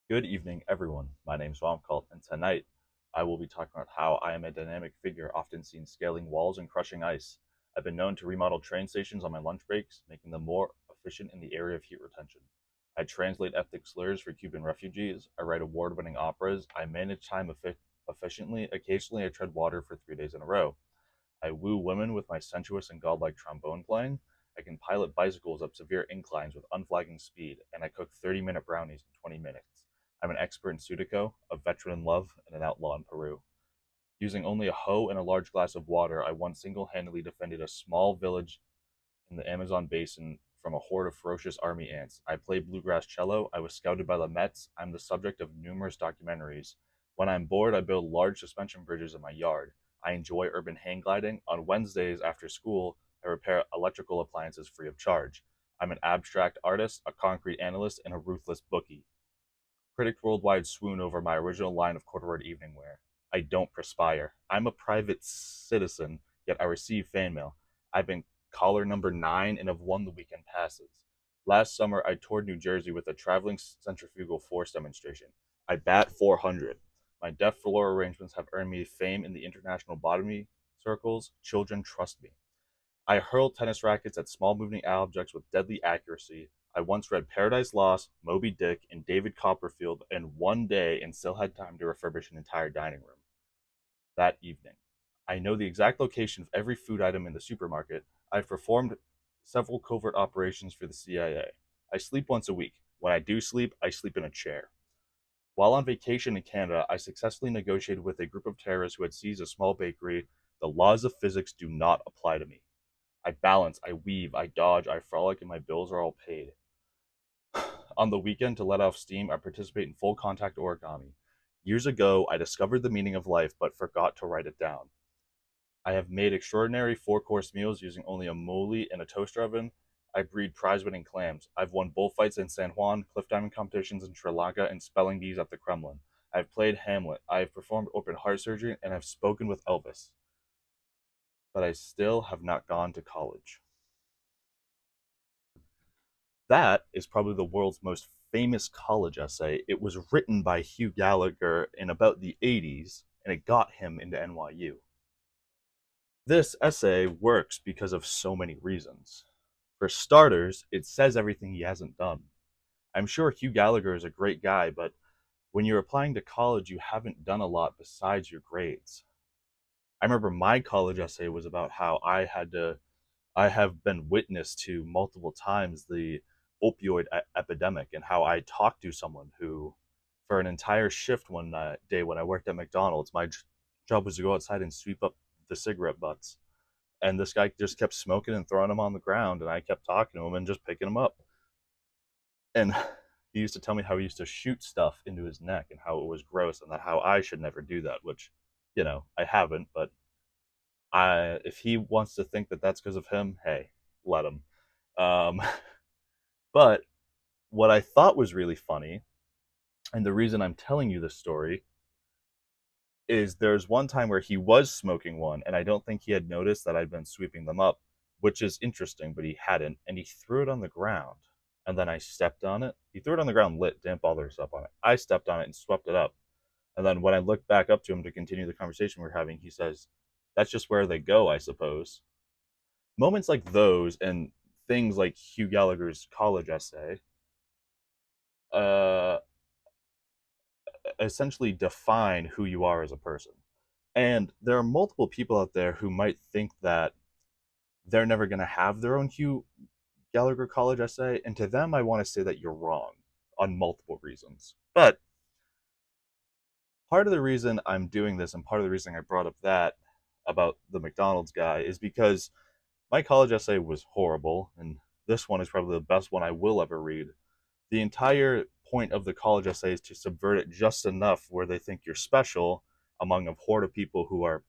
Good evening, everyone. My name is Vomcult, and tonight I will be talking about how I am a dynamic figure often seen scaling walls and crushing ice. I've been known to remodel train stations on my lunch breaks, making them more efficient in the area of heat retention. I translate ethnic slurs for Cuban refugees. I write award winning operas. I manage time efficiently. Occasionally, I tread water for 3 days in a row. I woo women with my sensuous and godlike trombone playing. I can pilot bicycles up severe inclines with unflagging speed, and I cook 30-minute brownies in 20 minutes. I'm an expert in Sudoku, a veteran in love, and an outlaw in Peru. Using only a hoe and a large glass of water, I once single handedly defended a small village in the Amazon basin from a horde of ferocious army ants. I play bluegrass cello. I was scouted by the Mets. I'm the subject of numerous documentaries. When I'm bored, I build large suspension bridges in my yard. I enjoy urban hang gliding. On Wednesdays after school, I repair electrical appliances free of charge. I'm an abstract artist, a concrete analyst, and a ruthless bookie. Critics worldwide swoon over my original line of corduroy evening wear. I don't perspire. I'm a private citizen, yet I receive fan mail. I've been caller number 9 and have won the weekend passes. Last summer, I toured New Jersey with a traveling centrifugal force demonstration. I bat 400. My deaf floor arrangements have earned me fame in the international botany circles. Children trust me. I hurl tennis rackets at small moving objects with deadly accuracy. I once read Paradise Lost, Moby Dick, and David Copperfield in one day and still had time to refurbish an entire dining room that evening. I know the exact location of every food item in the supermarket. I've performed several covert operations for the CIA. I sleep once a week. When I do sleep, I sleep in a chair. While on vacation in Canada, I successfully negotiated with a group of terrorists who had seized a small bakery. The laws of physics do not apply to me. I balance, I weave, I dodge, I frolic, and my bills are all paid. On the weekend, to let off steam, I participate in full contact origami. Years ago, I discovered the meaning of life but forgot to write it down. I have made extraordinary four-course meals using only a moly and a toaster oven. I breed prize-winning clams. I've won bullfights in San Juan, cliff diving competitions in Sri Lanka, and spelling bees at the Kremlin. I've played Hamlet. I've performed open heart surgery, and I've spoken with Elvis. But I still have not gone to college. That is probably the world's most famous college essay. It was written by Hugh Gallagher in about the 80s, and it got him into NYU. This essay works because of so many reasons. For starters, it says everything he hasn't done. I'm sure Hugh Gallagher is a great guy, but when you're applying to college, you haven't done a lot besides your grades. I remember my college essay was about how I have been witness to multiple times the opioid epidemic and how I talked to someone who, for an entire shift one day when I worked at McDonald's, my job was to go outside and sweep up the cigarette butts. And this guy just kept smoking and throwing them on the ground, and I kept talking to him and just picking them up. And he used to tell me how he used to shoot stuff into his neck and how it was gross and that how I should never do that, which, I haven't, but if he wants to think that that's because of him, hey, let him. Um, but what I thought was really funny, and the reason I'm telling you this story, is there's one time where he was smoking one, and I don't think he had noticed that I'd been sweeping them up, which is interesting, but he hadn't, and he threw it on the ground. And then I stepped on it. He threw it on the ground lit, didn't bother himself on it. I stepped on it and swept it up. And then when I looked back up to him to continue the conversation we are having, he says, "That's just where they go, I suppose." Moments like those and things like Hugh Gallagher's college essay uh, essentially define who you are as a person. And there are multiple people out there who might think that they're never going to have their own Hugh Gallagher college essay. And to them, I want to say that you're wrong on multiple reasons. But part of the reason I'm doing this and part of the reason I brought up that about the McDonald's guy is because my college essay was horrible. And this one is probably the best one I will ever read. The entire point of the college essay is to subvert it just enough where they think you're special among a horde of people who are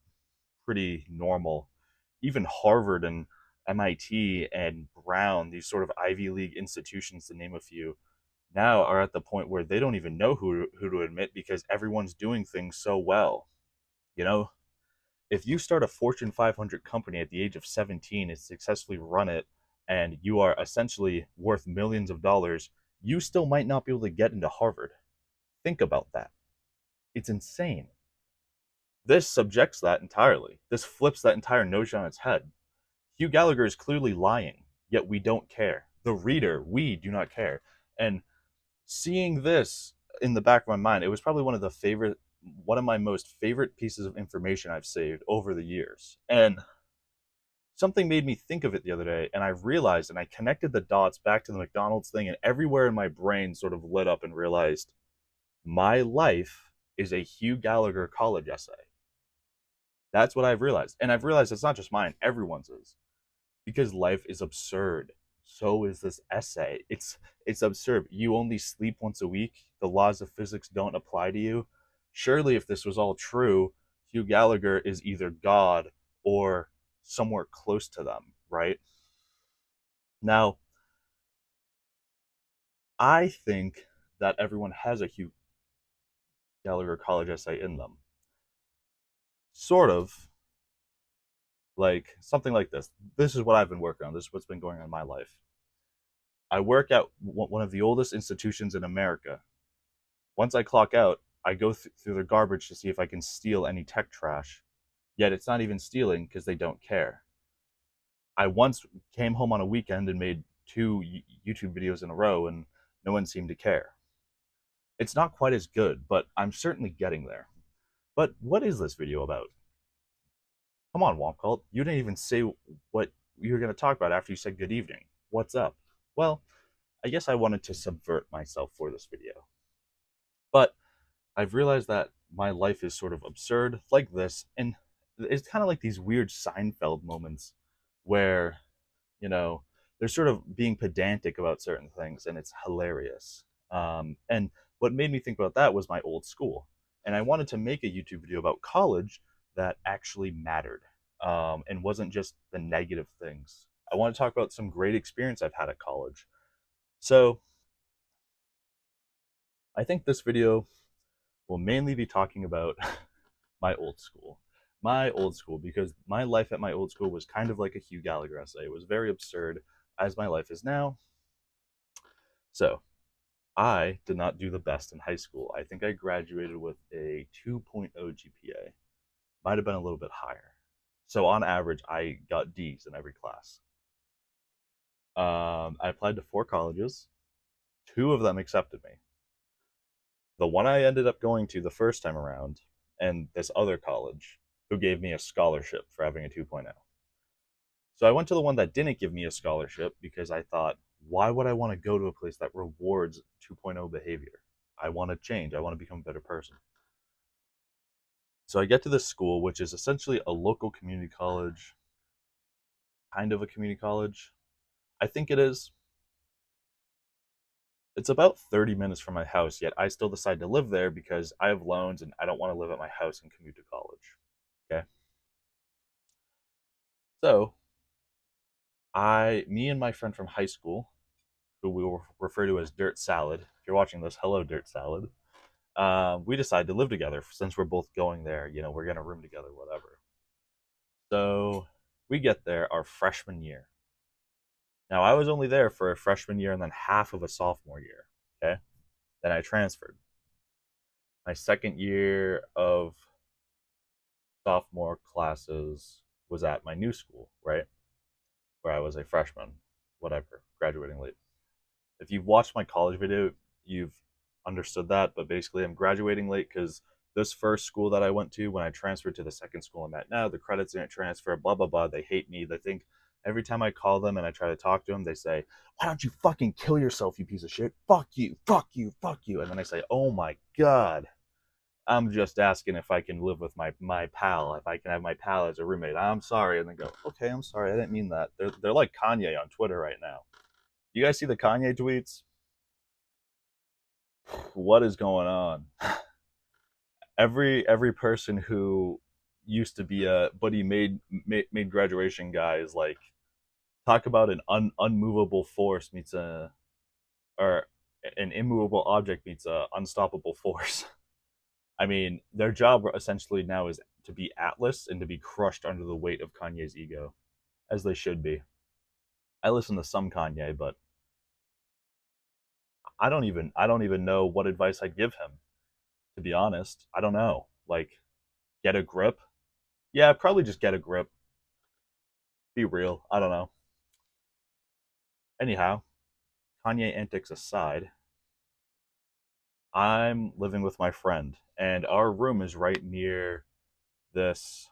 pretty normal. Even Harvard and MIT and Brown, these sort of Ivy League institutions, to name a few, now are at the point where they don't even know who to admit because everyone's doing things so well. You know, if you start a Fortune 500 company at the age of 17 and successfully run it, and you are essentially worth millions of dollars, you still might not be able to get into Harvard. Think about that. It's insane. This subjects that entirely. This flips that entire notion on its head. Hugh Gallagher is clearly lying, yet we don't care. The reader, we do not care. And seeing this in the back of my mind, it was probably one of my most favorite pieces of information I've saved over the years. And something made me think of it the other day, and I realized and I connected the dots back to the McDonald's thing, and everywhere in my brain sort of lit up and realized my life is a Hugh Gallagher college essay. That's what I've realized. And I've realized it's not just mine, everyone's is. Because life is absurd. So is this essay. It's absurd. You only sleep once a week. The laws of physics don't apply to you. Surely if this was all true, Hugh Gallagher is either God or somewhere close to them, right? Now, I think that everyone has a Hugh Gallagher college essay in them. Sort of, like something like this. This is what I've been working on. This is what's been going on in my life. I work at one of the oldest institutions in America. Once I clock out, I go through their garbage to see if I can steal any tech trash. Yet it's not even stealing because they don't care. I once came home on a weekend and made 2 YouTube videos in a row, and no one seemed to care. It's not quite as good, but I'm certainly getting there. But what is this video about? Come on, Womp You didn't even say what you were going to talk about after you said good evening. What's up? Well, I guess I wanted to subvert myself for this video. But I've realized that my life is sort of absurd like this, and it's kind of like these weird Seinfeld moments where, they're sort of being pedantic about certain things, and it's hilarious. And what made me think about that was my old school. And I wanted to make a YouTube video about college that actually mattered, and wasn't just the negative things. I want to talk about some great experience I've had at college. So I think this video will mainly be talking about my old school. My old school, because my life at my old school was kind of like a Hugh Gallagher essay. It was very absurd, as my life is now. So, I did not do the best in high school. I think I graduated with a 2.0 GPA. Might have been a little bit higher. So, on average, I got D's in every class. I applied to 4 colleges. 2 of them accepted me. The one I ended up going to the first time around, and this other college, who gave me a scholarship for having a 2.0. So I went to the one that didn't give me a scholarship because I thought, why would I want to go to a place that rewards 2.0 behavior? I want to change. I want to become a better person. So I get to this school, which is essentially a local community college, kind of a community college. I think it is. It's about 30 minutes from my house, yet I still decide to live there because I have loans and I don't want to live at my house and commute to college. Okay. So me and my friend from high school, who we will refer to as Dirt Salad. If you're watching this, hello, Dirt Salad. We decided to live together since we're both going there. We're going to room together, whatever. So we get there our freshman year. Now, I was only there for a freshman year and then half of a sophomore year. Okay. Then I transferred. My second year of sophomore classes was at my new school, right? Where I was a freshman, whatever, graduating late. If you've watched my college video, you've understood that, but basically I'm graduating late because this first school that I went to, when I transferred to the second school I'm at now, the credits didn't transfer, blah, blah, blah. They hate me. They think every time I call them and I try to talk to them, they say, why don't you fucking kill yourself, you piece of shit? Fuck you, fuck you, fuck you. And then I say, oh my God, I'm just asking if I can live with my pal, if I can have my pal as a roommate. I'm sorry. And they go, okay, I'm sorry. I didn't mean that. They're like Kanye on Twitter right now. You guys see the Kanye tweets? What is going on? Every person who used to be a buddy made graduation guy is like, talk about an unmovable force meets or an immovable object meets a unstoppable force. I mean, their job essentially now is to be Atlas and to be crushed under the weight of Kanye's ego, as they should be. I listen to some Kanye, but I don't even know what advice I'd give him. to be honest. I don't know. Like, get a grip? Yeah, probably just get a grip. Be real. I don't know. Anyhow, Kanye antics aside, I'm living with my friend, and our room is right near this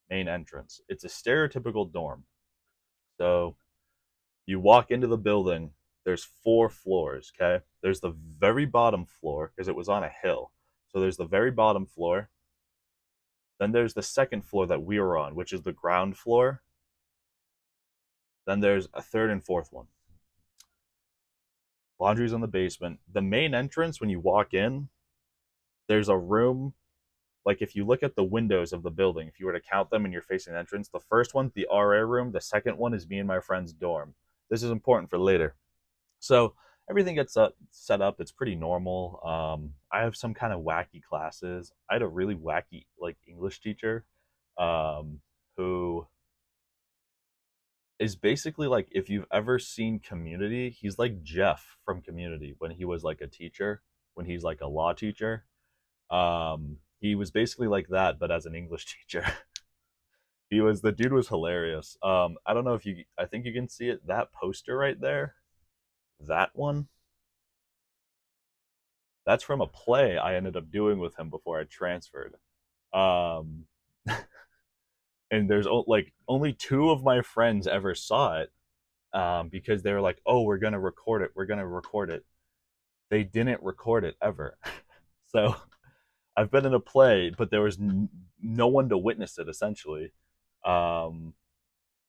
main entrance. It's a stereotypical dorm. So you walk into the building, there's 4 floors, okay? There's the very bottom floor, because it was on a hill. So there's the very bottom floor. Then there's the second floor that we were on, which is the ground floor. Then there's a third and fourth one. Laundry's in the basement. The main entrance, when you walk in, there's a room. Like, if you look at the windows of the building, if you were to count them and you're facing the entrance, the first one's the RA room. The second one is me and my friend's dorm. This is important for later. So everything gets set up. It's pretty normal. I have some kind of wacky classes. I had a really wacky like English teacher, um, who is basically like, if you've ever seen Community, he's like Jeff from Community when he was like a teacher, when he's like a law teacher. He was basically like that, but as an English teacher. The dude was hilarious. I don't know if you, I think you can see it. That poster right there, that one, that's from a play I ended up doing with him before I transferred. Um, and there's like only 2 of my friends ever saw it, because they were like, "Oh, we're gonna record it. We're gonna record it." They didn't record it ever. So I've been in a play, but there was no one to witness it. Essentially, um,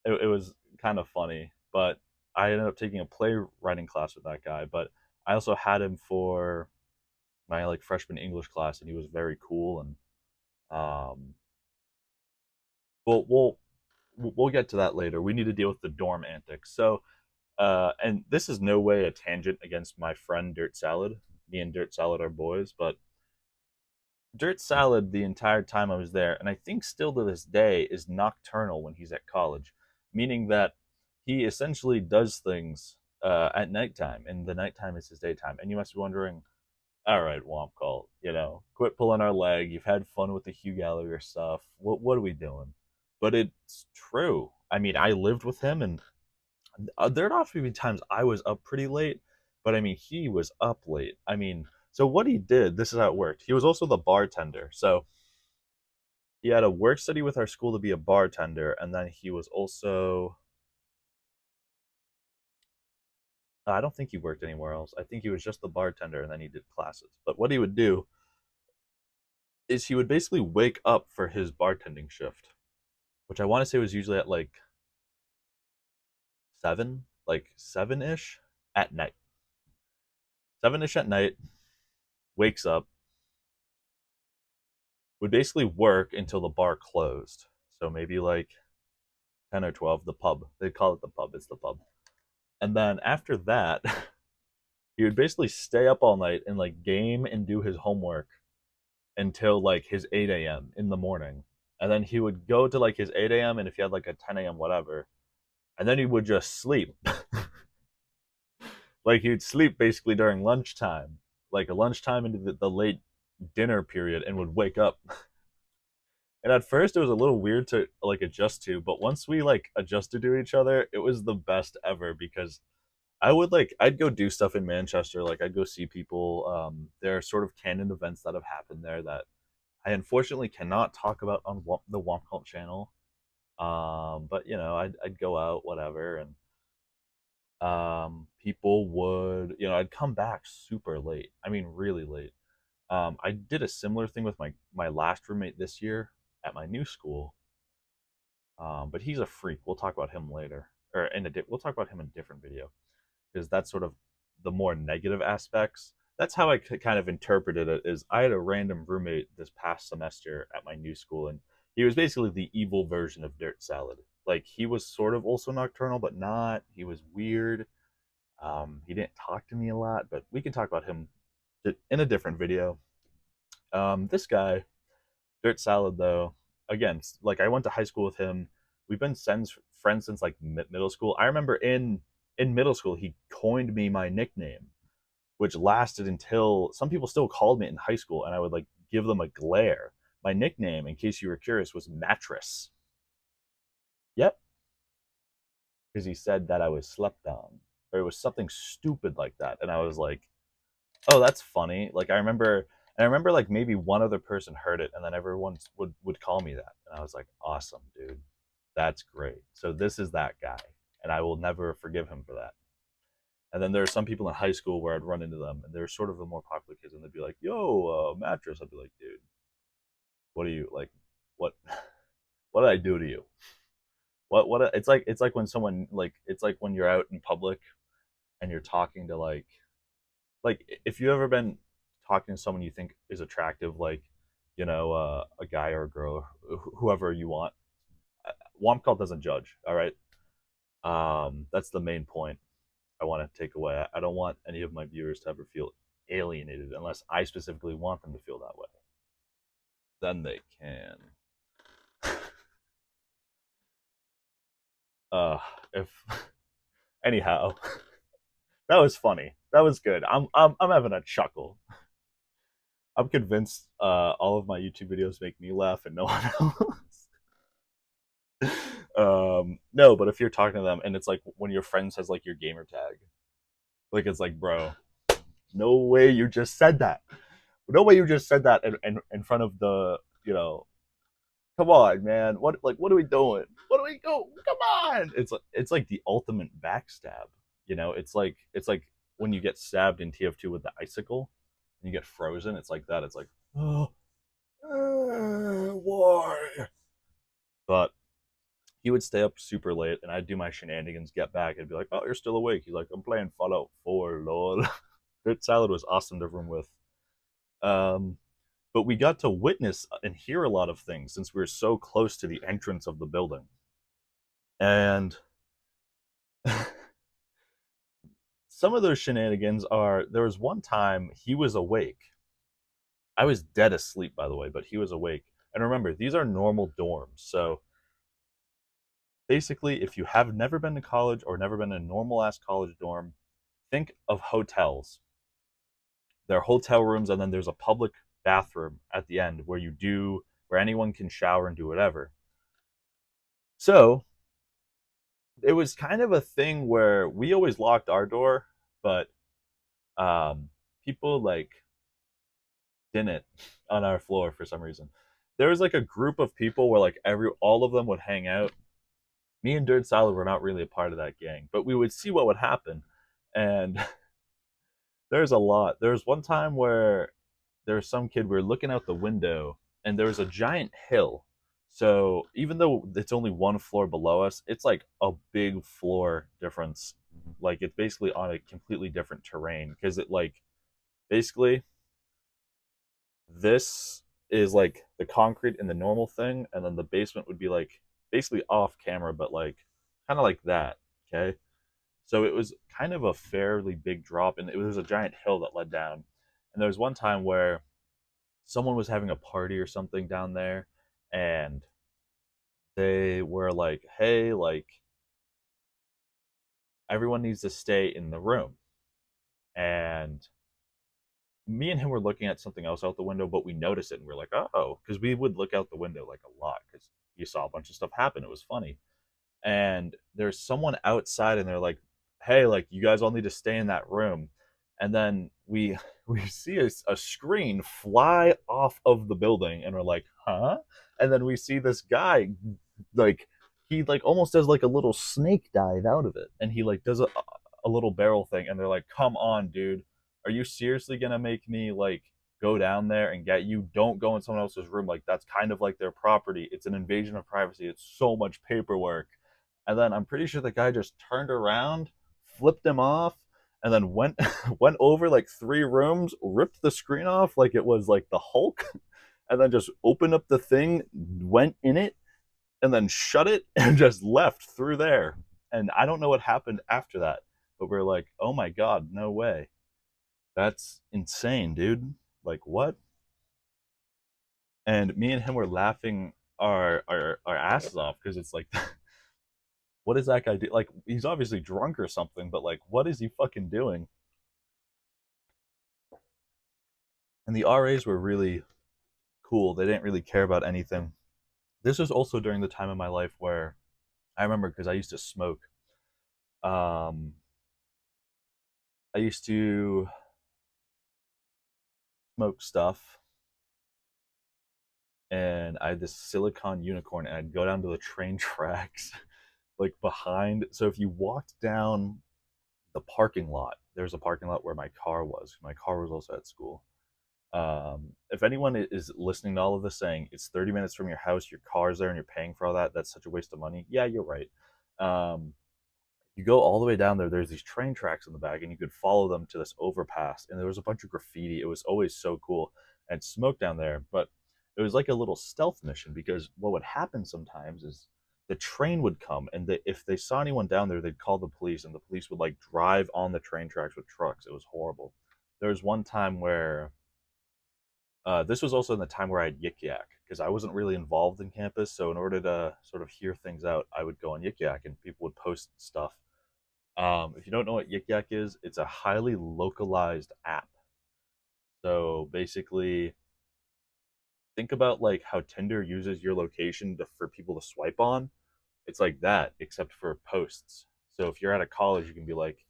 it was kind of funny. But I ended up taking a playwriting class with that guy. But I also had him for my like freshman English class, and he was very cool. And um, we'll we'll we'll get to that later. We need to deal with the dorm antics. So, and this is no way a tangent against my friend Dirt Salad. Me and Dirt Salad are boys, but Dirt Salad, the entire time I was there, and I think still to this day, is nocturnal when he's at college, meaning that he essentially does things at nighttime, and the nighttime is his daytime. And you must be wondering, all right, Womp Cult, quit pulling our leg. You've had fun with the Hugh Gallagher stuff. What are we doing? But it's true. I mean, I lived with him, and there'd often be times I was up pretty late, but I mean, he was up late. I mean, so what he did, this is how it worked. He was also the bartender. So he had a work study with our school to be a bartender, and then he was also, I don't think he worked anywhere else. I think he was just the bartender, and then he did classes. But what he would do is he would basically wake up for his bartending shift, which I want to say was usually at like 7, like 7-ish at night. 7-ish at night, wakes up, would basically work until the bar closed. So maybe like 10 or 12, the pub. They call it the pub. It's the pub. And then after that, he would basically stay up all night and like game and do his homework until like his 8 a.m. in the morning. And then he would go to like his 8 a.m. and if he had like a 10 a.m. whatever, and then he would just sleep. Like he'd sleep basically during lunchtime, like a lunchtime into the late dinner period, and would wake up. And at first it was a little weird to like adjust to, but once we like adjusted to each other, it was the best ever because I'd go do stuff in Manchester, like I'd go see people. There are sort of canon events that have happened there that I unfortunately cannot talk about on the Womp Cult channel. But I'd go out, whatever, and people would, I'd come back super late. I mean, really late. I did a similar thing with my last roommate this year at my new school. But he's a freak. We'll talk about him later, or we'll talk about him in a different video because that's sort of the more negative aspects. That's how I kind of interpreted it. Is I had a random roommate this past semester at my new school, and he was basically the evil version of Dirt Salad. Like he was sort of also nocturnal, but not. He was weird. He didn't talk to me a lot, but we can talk about him in a different video. This guy, Dirt Salad, though, again, like I went to high school with him. We've been friends since like middle school. I remember in middle school he coined me my nickname, which lasted until some people still called me in high school, and I would like give them a glare. My nickname, in case you were curious, was Mattress. Yep, because he said that I was slept on, or it was something stupid like that, and I was like, "Oh, that's funny." Like I remember like maybe one other person heard it, and then everyone would call me that, and I was like, "Awesome, dude, that's great." So this is that guy, and I will never forgive him for that. And then there are some people in high school where I'd run into them, and they're sort of the more popular kids, and they'd be like, "Yo, Mattress." I'd be like, "Dude, what are you like? What what did I do to you? What?" It's like when someone like it's like when you're out in public and you're talking to like if you ever been talking to someone you think is attractive, like a guy or a girl, whoever you want. Womcall doesn't judge. All right, that's the main point I want to take away. I don't want any of my viewers to ever feel alienated unless I specifically want them to feel that way. Then they can. Uh, if anyhow, that was funny. That was good. I'm having a chuckle. I'm convinced all of my YouTube videos make me laugh and no one else. No, but if you're talking to them and it's like when your friend says like your gamer tag, like it's like, bro, no way you just said that. No way you just said that in front of the, come on, man. What are we doing? What do we go? Come on. It's like the ultimate backstab. It's like when you get stabbed in TF2 with the icicle and you get frozen. It's like that. It's like, oh, why? But he would stay up super late, and I'd do my shenanigans, get back, and be like, "Oh, you're still awake?" He's like, "I'm playing Fallout 4, lol." Good Salad was awesome to room with. Um, but we got to witness and hear a lot of things since we were so close to the entrance of the building. And some of those shenanigans are there was one time he was awake. I was dead asleep, by the way, but he was awake. And remember, these are normal dorms. So basically, if you have never been to college or never been in a normal ass college dorm, think of hotels. There are hotel rooms, and then there's a public bathroom at the end where anyone can shower and do whatever. So it was kind of a thing where we always locked our door, but people like didn't on our floor for some reason. There was like a group of people where like all of them would hang out. Me and Dirt Salad were not really a part of that gang, but we would see what would happen. And there's a lot. There's one time where there was some kid, we were looking out the window and there was a giant hill. So even though it's only one floor below us, it's like a big floor difference. Like it's basically on a completely different terrain because it like basically this is like the concrete in the normal thing, and then the basement would be like basically off camera, but like kind of like that. Okay. So it was kind of a fairly big drop, and it was a giant hill that led down. And there was one time where someone was having a party or something down there, and they were like, "Hey, like everyone needs to stay in the room." And me and him were looking at something else out the window, but we noticed it and we're like, "Oh," because we would look out the window like a lot because you saw a bunch of stuff happen. It was funny. And there's someone outside and they're like, "Hey, like you guys all need to stay in that room." And then we we see a screen fly off of the building and we're like, "Huh?" And then we see this guy like he like almost does like a little snake dive out of it, and he like does a little barrel thing, and they're like, "Come on, dude, are you seriously gonna make me like go down there and get you? Don't go in someone else's room. Like that's kind of like their property. It's an invasion of privacy. It's so much paperwork." And then I'm pretty sure the guy just turned around, flipped him off, and then went went over like three rooms, ripped the screen off like it was like the Hulk, and then just opened up the thing, went in it, and then shut it and just left through there. And I don't know what happened after that, but we're like, oh my god, no way. That's insane, dude. Like what? And me and him were laughing our asses off because it's like what is that guy do? Like he's obviously drunk or something, but like what is he fucking doing? And the RAs were really cool. They didn't really care about anything. This was also during the time of my life where I remember because I used to smoke. Um, I used to smoke stuff, and I had this silicon unicorn, and I'd go down to the train tracks, like behind. So if you walked down the parking lot, there's a parking lot where my car was. My car was also at school. If anyone is listening to all of this saying it's 30 minutes from your house, your car's there, and you're paying for all that, that's such a waste of money. Yeah, you're right. Um, you go all the way down there. There's these train tracks in the back, and you could follow them to this overpass. And there was a bunch of graffiti. It was always so cool, and smoke down there. But it was like a little stealth mission because what would happen sometimes is the train would come, and if they saw anyone down there, they'd call the police, and the police would like drive on the train tracks with trucks. It was horrible. There was one time where this was also in the time where I had Yik Yak because I wasn't really involved in campus. So in order to sort of hear things out, I would go on Yik Yak and people would post stuff. If you don't know what Yik Yak is, it's a highly localized app. So basically, think about like how Tinder uses your location for people to swipe on. It's like that, except for posts. So if you're at a college, you can be like,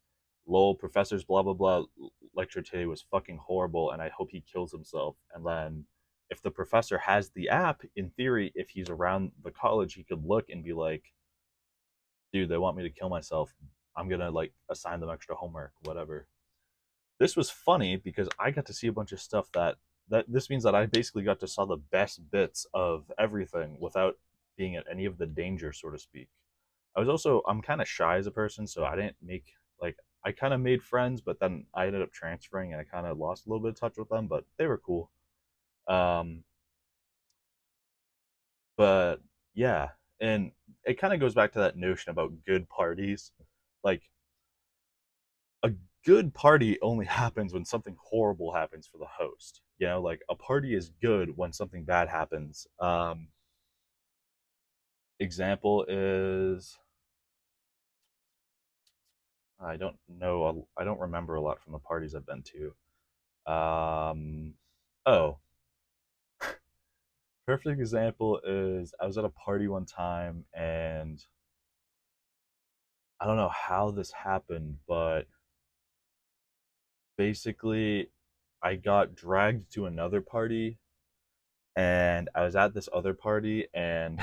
"Lol, professor's blah blah blah lecture today was fucking horrible, and I hope he kills himself." And then, if the professor has the app, in theory, if he's around the college, he could look and be like, "Dude, they want me to kill myself. I'm gonna like assign them extra homework, whatever." This was funny because I got to see a bunch of stuff that this means that I basically got to saw the best bits of everything without being at any of the danger, so to speak. I'm kind of shy as a person, so I didn't make like I kind of made friends, but then I ended up transferring and I kind of lost a little bit of touch with them, but they were cool. Um, but yeah, and it kind of goes back to that notion about good parties. Like a good party only happens when something horrible happens for the host. You know, like a party is good when something bad happens. Example is I don't know. I don't remember a lot from the parties I've been to. Oh, perfect example is I was at a party one time and I don't know how this happened, but basically I got dragged to another party and I was at this other party and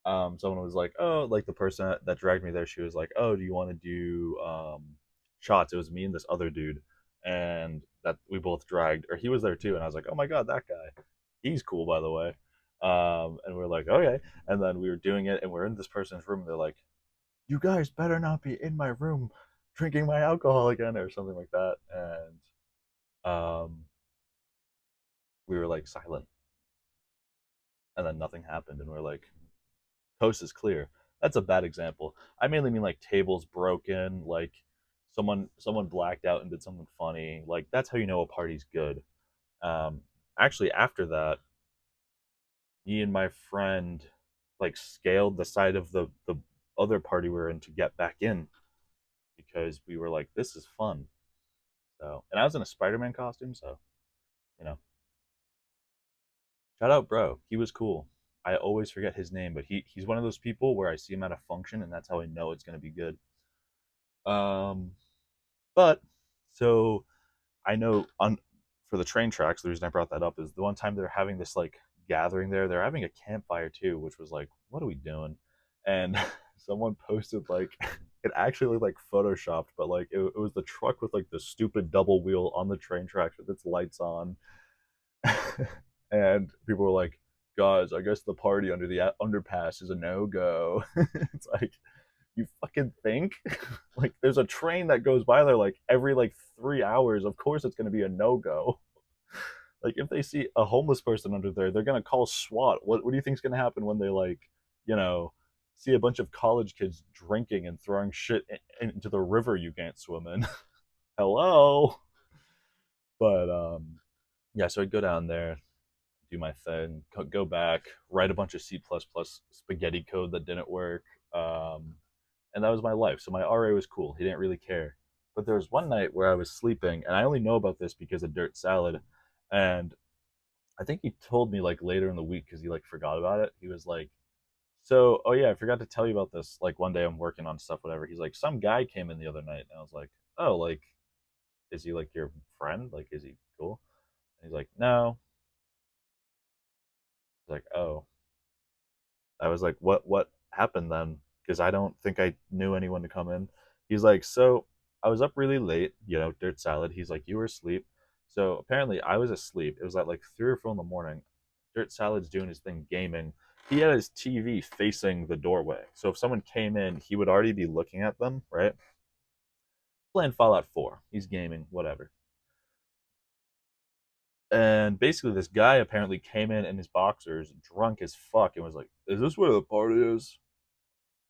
someone was like, "Oh, like the person that dragged me there, she was like, "Oh, do you want to do shots?" It was me and this other dude, and that we both dragged, or he was there too, and I was like, "Oh my god, that guy, he's cool, by the way." And we are like, "Okay," and then we were doing it, and we're in this person's room, and they're like, "You guys better not be in my room drinking my alcohol again," or something like that, and we were like silent, and then nothing happened, and we're like, coast is clear. That's a bad example. I mainly mean like tables broken, like someone blacked out and did something funny. Like that's how you know a party's good. Um, Actually, after that, me and my friend like scaled the side of the other party we were in to get back in because we were like, this is fun. So, and I was in a Spider-Man costume, so you know, shout out, bro. He was cool. I always forget his name, but he's one of those people where I see him at a function, and that's how I know it's gonna be good. Um, But so I know on for the train tracks, the reason I brought that up is the one time they're having this like gathering there, they're having a campfire too, which was like, what are we doing? And someone posted like it actually looked like photoshopped, but like it was the truck with like the stupid double wheel on the train tracks with its lights on. And people were like, guys, I guess the party under the underpass is a no-go. It's like you fucking think? Like there's a train that goes by there like every like 3 hours. Of course it's gonna be a no-go. Like if they see a homeless person under there, they're gonna call SWAT. What do you think's gonna happen when they like, you know, see a bunch of college kids drinking and throwing shit into the river you can't swim in? Hello. But yeah, so I'd go down there, do my thing, go back, write a bunch of C++ spaghetti code that didn't work. And that was my life. So my RA was cool. He didn't really care. But there was one night where I was sleeping, and I only know about this because of Dirt Salad. And I think he told me like later in the week because he like forgot about it. He was like, so, oh yeah, I forgot to tell you about this. Like one day I'm working on stuff, whatever. He's like, some guy came in the other night, and I was like, oh, like, is he like your friend? Like, is he cool? And he's like, no. He's like, oh. I was like, what happened then? Because I don't think I knew anyone to come in. He's like, so I was up really late, dirt salad. He's like, you were asleep. So apparently I was asleep. It was at like 3 or 4 in the morning. Dirt salad's doing his thing gaming. He had his TV facing the doorway. So if someone came in, he would already be looking at them, right? Playing Fallout 4. He's gaming, whatever. And basically, this guy apparently came in his boxers, drunk as fuck, and was like, is this where the party is?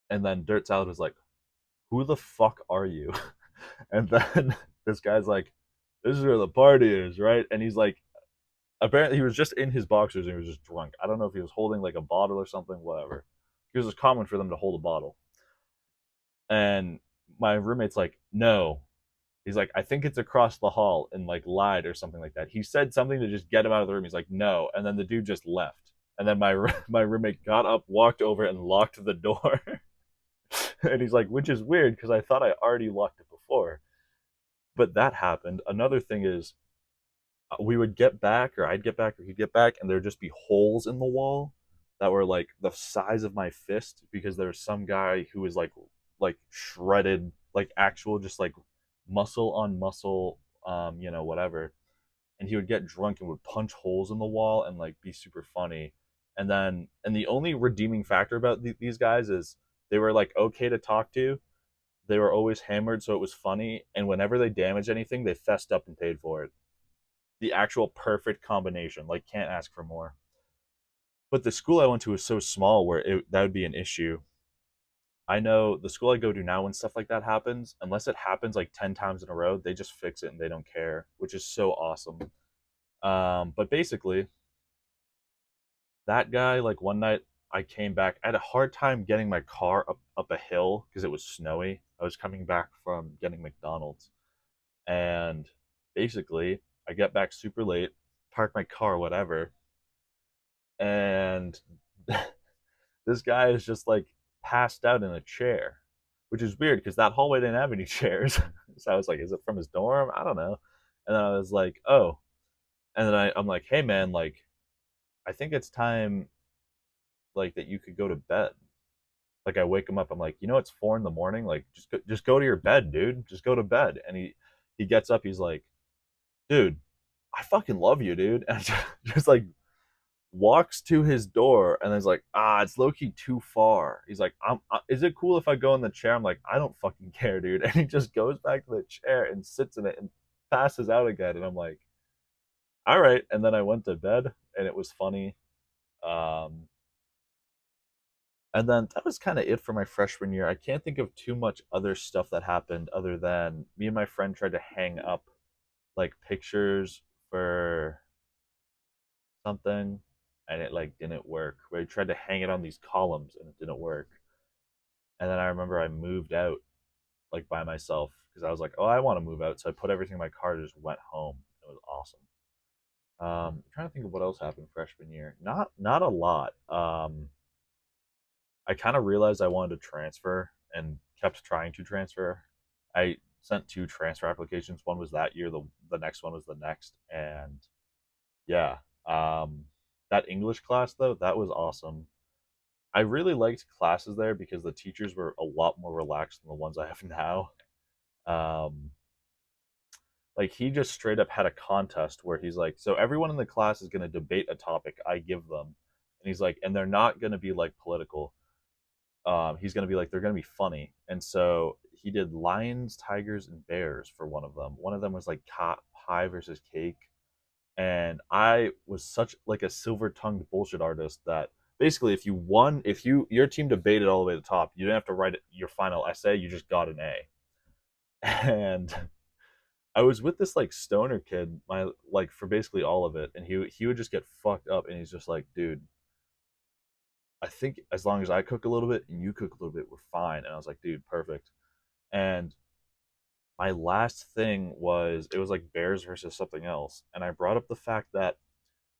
And then Dirt Salad was like, who the fuck are you? And then this guy's like, this is where the party is, right? And he's like, apparently he was just in his boxers and he was just drunk. I don't know if he was holding like a bottle or something, whatever. It was just common for them to hold a bottle. And my roommate's like, no. He's like, I think it's across the hall, and like lied or something like that. He said something to just get him out of the room. He's like, no. And then the dude just left. And then my roommate got up, walked over, and locked the door. And he's like, which is weird because I thought I already locked it before. But that happened. Another thing is, we would get back, or I'd get back, or he'd get back, and there'd just be holes in the wall that were like the size of my fist because there was some guy who was like shredded, like actual just like muscle on muscle, whatever. And he would get drunk and would punch holes in the wall and like be super funny. And the only redeeming factor about these guys is they were like okay to talk to. They were always hammered, so it was funny. And whenever they damaged anything, they fessed up and paid for it. The actual perfect combination. Like, can't ask for more. But the school I went to was so small where that would be an issue. I know the school I go to now, when stuff like that happens, unless it happens like 10 times in a row, they just fix it and they don't care, which is so awesome. But basically, that guy, like one night I came back, I had a hard time getting my car up a hill because it was snowy. I was coming back from getting McDonald's. And basically, I get back super late, park my car, whatever, and this guy is just like passed out in a chair, which is weird because that hallway didn't have any chairs. So I was like, is it from his dorm? I don't know. And then I was like, oh. And then I'm like, hey man, like, I think it's time like that you could go to bed. Like I wake him up, I'm like, it's 4 in the morning. Like just go to your bed, dude. Just go to bed. And he gets up. He's like, dude, I fucking love you, dude. And just like walks to his door and is like, it's low key too far. He's like, is it cool if I go in the chair? I'm like, I don't fucking care, dude. And he just goes back to the chair and sits in it and passes out again. And I'm like, all right. And then I went to bed and it was funny. Um, and then that was kind of it for my freshman year. I can't think of too much other stuff that happened other than me and my friend tried to hang up like pictures for something and it like didn't work. We tried to hang it on these columns and it didn't work. And then I remember I moved out like by myself because I was like, oh, I want to move out. So I put everything in my car, just went home. It was awesome. I'm trying to think of what else happened freshman year. Not a lot. I kind of realized I wanted to transfer and kept trying to transfer. I sent 2 transfer applications. One was that year. The next one was the next. And yeah, that English class though, that was awesome. I really liked classes there because the teachers were a lot more relaxed than the ones I have now. Um, like he just straight up had a contest where he's like, so everyone in the class is going to debate a topic I give them, and he's like, and they're not going to be like political. He's going to be like, they're going to be funny, and so he did lions, tigers, and bears for one of them. One of them was like pie versus cake, and I was such like a silver tongued bullshit artist that basically if you won, if your team debated all the way to the top, you didn't have to write your final essay, you just got an A. And I was with this like stoner kid, my like for basically all of it, and he would just get fucked up, and he's just like, dude, I think as long as I cook a little bit and you cook a little bit, we're fine. And I was like, dude, perfect. And my last thing was it was like Bears versus something else, and I brought up the fact that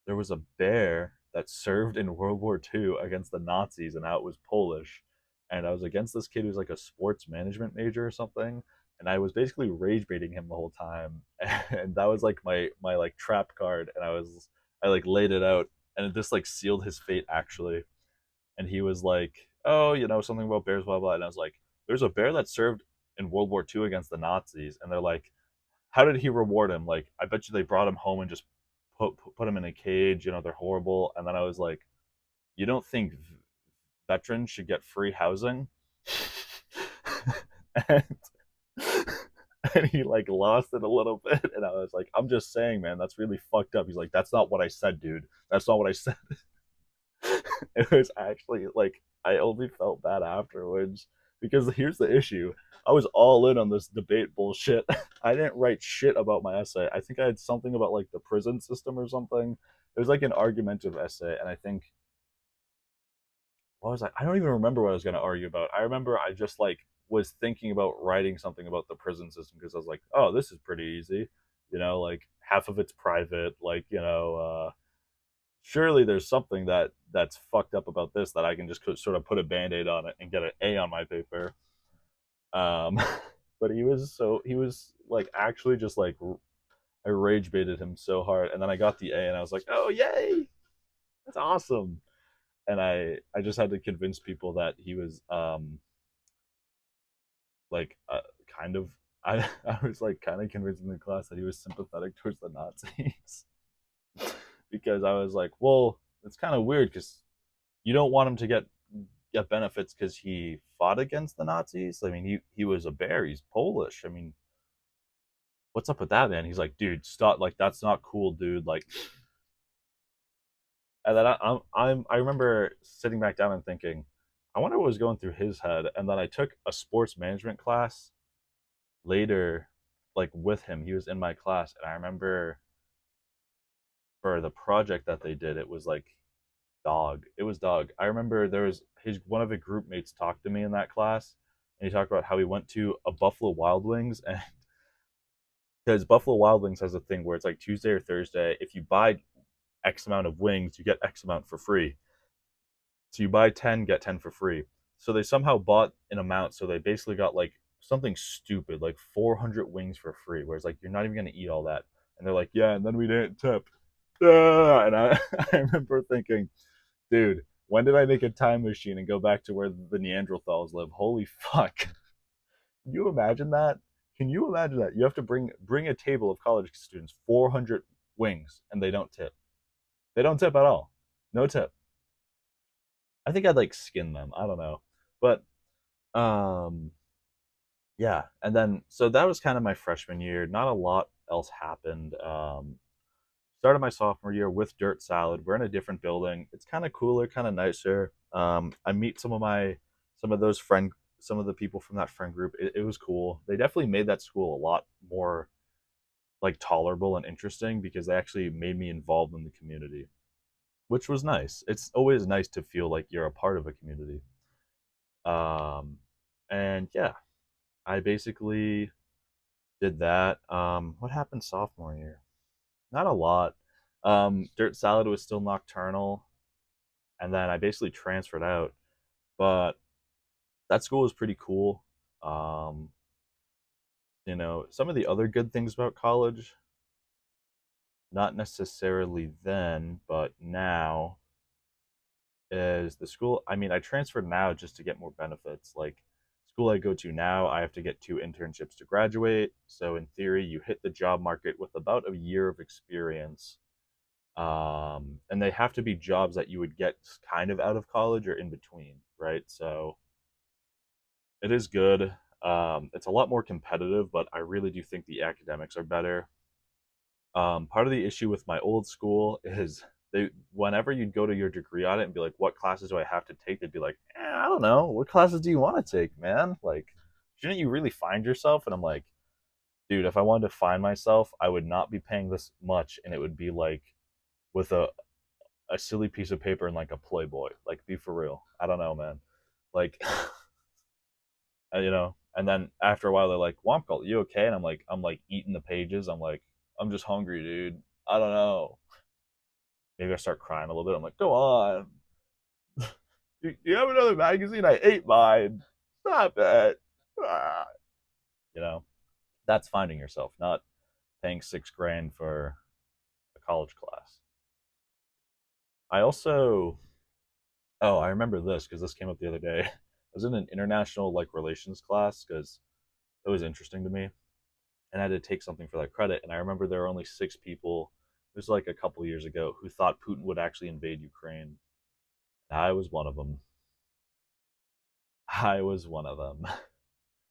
there was a bear that served in World War II against the Nazis, and how it was Polish. And I was against this kid who's like a sports management major or something, and I was basically rage baiting him the whole time. And that was like my like trap card, and I like laid it out, and it just like sealed his fate actually. And he was like, "Oh, something about bears, blah blah." And I was like, "There's a bear that served in World War II against the Nazis," and they're like, "How did he reward him?" Like, I bet you they brought him home and just put him in a cage. They're horrible. And then I was like, "You don't think veterans should get free housing?" and, and he like lost it a little bit, and I was like, "I'm just saying, man, that's really fucked up." He's like, "That's not what I said, dude. That's not what I said." It was actually like I only felt bad afterwards because here's the issue. I was all in on this debate bullshit. I didn't write shit about my essay. I think I had something about like the prison system or something. It was like an argumentative essay, and I think what was I don't even remember what I was going to argue about. I remember I just like was thinking about writing something about the prison system because I was like, "Oh, this is pretty easy." Like half of it's private, like, surely there's something that's fucked up about this that I can just sort of put a band-aid on it and get an A on my paper. Um, but he was like actually just like I rage baited him so hard, and then I got the A, and I was like, oh yay, that's awesome. And I just had to convince people that he was like kind of I was like kind of convincing the class that he was sympathetic towards the Nazis because I was like, well, it's kind of weird because you don't want him to get benefits because he fought against the Nazis. I mean, he was a bear. He's Polish. I mean, what's up with that, man? He's like, dude, stop. Like, that's not cool, dude. Like, and then I remember sitting back down and thinking, I wonder what was going through his head. And then I took a sports management class later, like with him. He was in my class, and I remember for the project that they did, it was like dog. It was dog. I remember there was his one of his group mates talked to me in that class, and he talked about how he went to a Buffalo Wild Wings, and because Buffalo Wild Wings has a thing where it's like Tuesday or Thursday, if you buy X amount of wings, you get X amount for free. So you buy 10, get 10 for free. So they somehow bought an amount, so they basically got like something stupid, like 400 wings for free, whereas like you're not even gonna eat all that. And they're like, yeah, and then we didn't tip. And I remember thinking, dude, when did I make a time machine and go back to where the Neanderthals live? Holy fuck. Can you imagine that? Can you imagine that? You have to bring a table of college students, 400 wings, and they don't tip. They don't tip at all. No tip. I think I'd like skin them. I don't know. But um yeah, and then so that was kind of my freshman year. Not a lot else happened. Started my sophomore year with Dirt Salad. We're in a different building. It's kind of cooler, kind of nicer. I meet some of those some of the people from that friend group. It was cool. They definitely made that school a lot more like tolerable and interesting because they actually made me involved in the community, which was nice. It's always nice to feel like you're a part of a community. Um, and yeah, I basically did that. What happened sophomore year? Not a lot. Dirt Salad was still nocturnal, and then I basically transferred out. But that school was pretty cool. Um, some of the other good things about college, not necessarily then, but now, is the school. I mean, I transferred now just to get more benefits. Like, school I go to now, I have to get 2 internships to graduate. So in theory, you hit the job market with about a year of experience. And they have to be jobs that you would get kind of out of college or in between, right? So it is good. It's a lot more competitive, but I really do think the academics are better. Part of the issue with my old school is whenever you'd go to your degree audit and be like, what classes do I have to take? They'd be like, I don't know. What classes do you want to take, man? Like, shouldn't you really find yourself? And I'm like, dude, if I wanted to find myself, I would not be paying this much. And it would be like with a silly piece of paper and like a Playboy. Like, be for real. I don't know, man. Like, And then after a while, they're like, "Wompcult, you okay?" And I'm like eating the pages. I'm like, I'm just hungry, dude. I don't know. maybe I start crying a little bit. I'm like, go on. You have another magazine? I ate mine. Stop it. Ah. You know, that's finding yourself, not paying $6,000 for a college class. I also, oh, I remember this because this came up the other day. I was in an international like relations class because it was interesting to me, and I had to take something for that credit. And I remember there were only 6 people. It was like a couple years ago who thought Putin would actually invade Ukraine. I was one of them. I was one of them.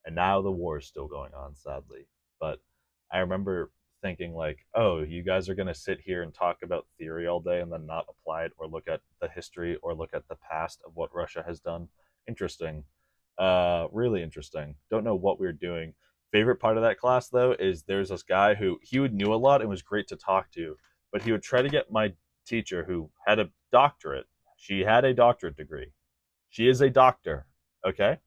And now the war is still going on, sadly. But I remember thinking like, oh, you guys are going to sit here and talk about theory all day and then not apply it or look at the history or look at the past of what Russia has done. Interesting. Really interesting. Don't know what we are doing. Favorite part of that class though is there's this guy who he would knew a lot and was great to talk to, but he would try to get my teacher who had a doctorate. She had a doctorate degree. She is a doctor. Okay,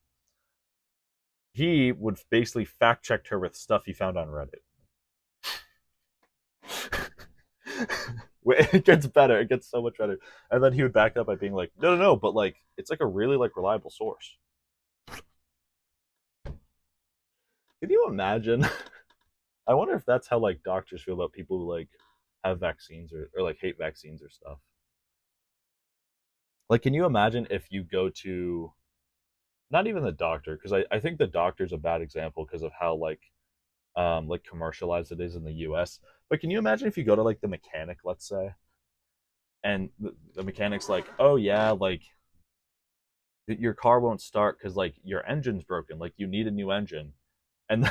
he would basically fact check her with stuff he found on Reddit. It gets better. It gets so much better. And then he would back up by being like, no, no, no, but like it's like a really like reliable source. Can you imagine? I wonder if that's how like doctors feel about people who like have vaccines or like hate vaccines or stuff. Like, can you imagine if you go to not even the doctor, because I think the doctor's a bad example because of how like commercialized it is in the US. But can you imagine if you go to like the mechanic, let's say, and the mechanic's like, "Oh yeah, like your car won't start because like your engine's broken. Like you need a new engine." And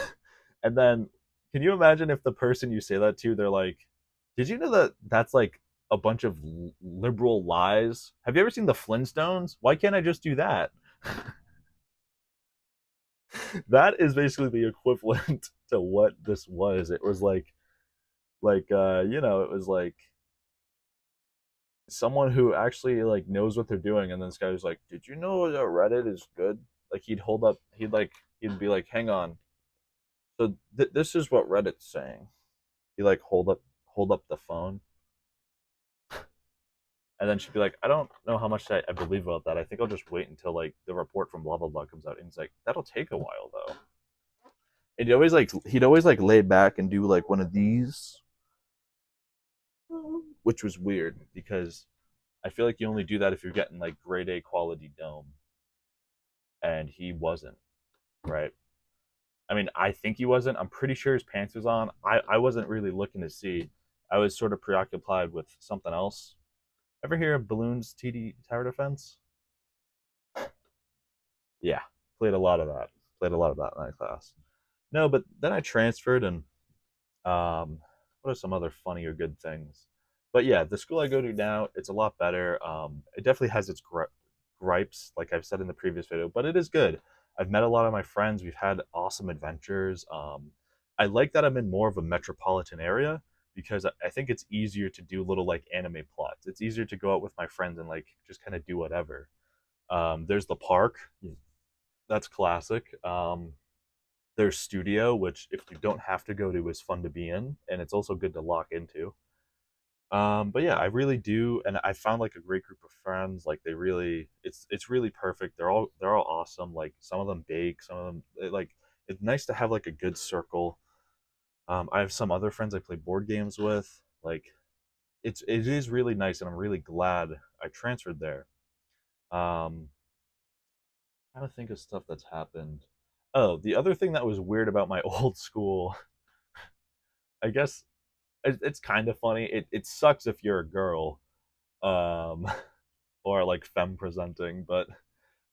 and then can you imagine if the person you say that to, they're like, "Did you know that that's like a bunch of liberal lies? Have you ever seen the Flintstones? Why can't I just do that?" That is basically the equivalent to what this was. It was it was like someone who actually like knows what they're doing, and then this guy was like, "Did you know that Reddit is good?" Like he'd be like, "Hang on, so this is what Reddit's saying." He like hold up the phone, and then she'd be like, "I don't know how much I believe about that. I think I'll just wait until like the report from blah blah blah comes out." And he's like, "That'll take a while though." And he'd always like lay back and do like one of these, which was weird because I feel like you only do that if you're getting like grade A quality dome, and he wasn't, right? I mean, I think he wasn't. I'm pretty sure his pants was on. I wasn't really looking to see. I was sort of preoccupied with something else. Ever hear of Balloon's TD tower defense? Yeah, played a lot of that. Played a lot of that in that class. No, but then I transferred, and what are some other funny or good things? But yeah, the school I go to now, it's a lot better. It definitely has its gripes, like I've said in the previous video, but it is good. I've met a lot of my friends. We've had awesome adventures. I like that I'm in more of a metropolitan area because I think it's easier to do little like anime plots. It's easier to go out with my friends and like just kind of do whatever. There's the park. That's classic. There's studio, which if you don't have to go to is fun to be in, and it's also good to lock into. But yeah, I really do, and I found like a great group of friends. Like it's really perfect. They're all awesome. Like some of them bake, some of them it's nice to have like a good circle. I have some other friends I play board games with. Like it is really nice, and I'm really glad I transferred there. Um, Trying to think of stuff that's happened. Oh, the other thing that was weird about my old school, I guess it's kind of funny. It sucks if you're a girl, um, or like femme presenting, but